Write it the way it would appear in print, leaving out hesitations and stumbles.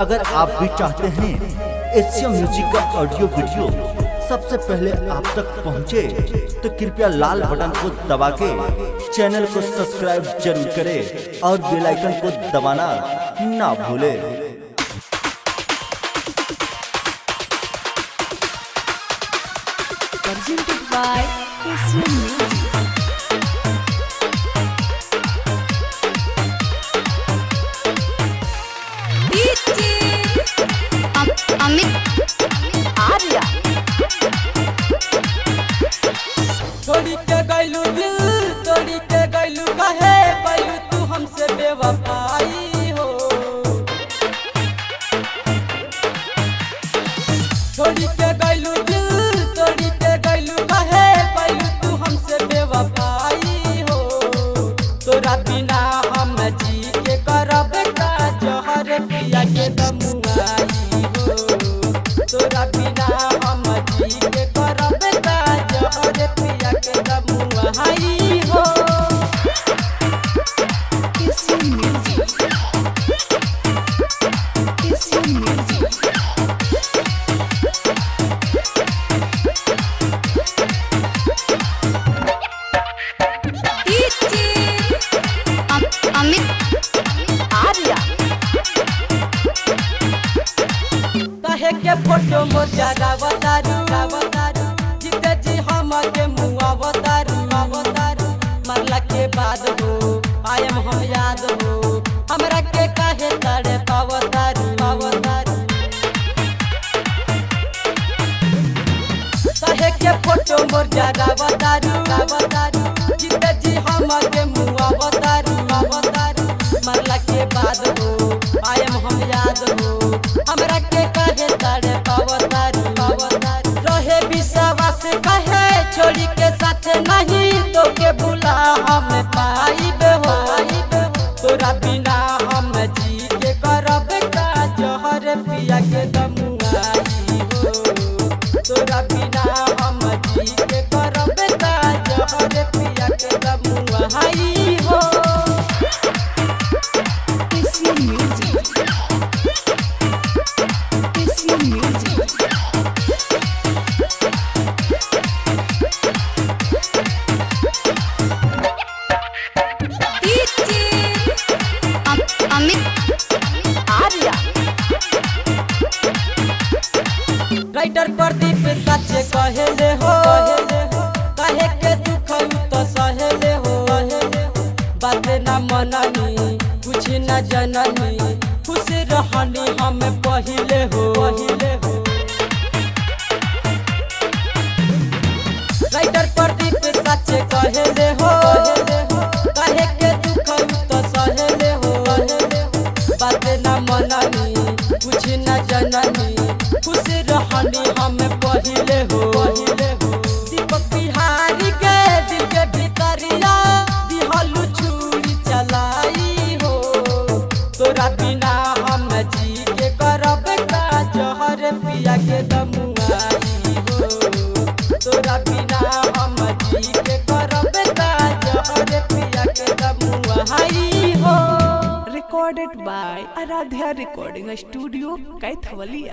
अगर आप भी चाहते हैं एशियन म्यूजिक का ऑडियो वीडियो सबसे पहले आप तक पहुंचे, तो कृपया लाल बटन को दबा के चैनल को सब्सक्राइब जरूर करें और बेल आइकन को दबाना ना भूलें। Presented by Asian Music. तोड़ी के गैलू दिल, तोड़ी के गैलू कहे गैलू तू हमसे बेवफाई हो। तोड़ी के गैलू दिल, तोड़ी के गैलू कहे गैलू तू हमसे बेवफाई हो। तोरा बिना हम जी के करब का जहर पिया के दमुआई हो। तोरा बिना हम जी के करब का जहर पिया के दमुआई हो। Asian Music. Asian Music. कहे के फोटो मोजारा बतारू बतारू जीते जी हम के मुआ बतारू बतारू मरला के बाद हो आयम हम याद हो हमरा के काहे तड़े पावतारू पावतारू। कहे के फोटो मोजारा बतारू बतारू जीते जी हम के मुआ बतारू बतारू मरला के बाद हो आयम हम याद हो हमरा के काहे तड़े पावतारू पावतारू। रहे विश्वास कहे छोड़ी के साथ नहीं तो के भुला हम पाइबे हो। तोरा बिना हम जी के करब का जहर पिया के दमुआई हो। तोरा बिना हम जी के करब का जहर पिया के दमुआई हो। Asian Music. Asian Music. Writer Pradeep सच कहेले हो कहे के दुख तो सहेले हो। बात न मननी कुछ न जननी खुश रहनी हम पहिले हो। राइटर प्रदीप सच कहेले हो कहे के दुख तो सहेले हो। बात न मननी कुछ न जननी खुश रहनी हम पहिले हो। दीपक बिहारी के दिल के भीतरिया दिहलू छुरी चलाई हो। तोरा बिना हम जी के करब का जहर पिया के दमुआई हो। तोरा बिना हम जी के करब का जहर पिया के दमुआई हो। Recorded by Aradhya Recording Studio, Kaithawaliya.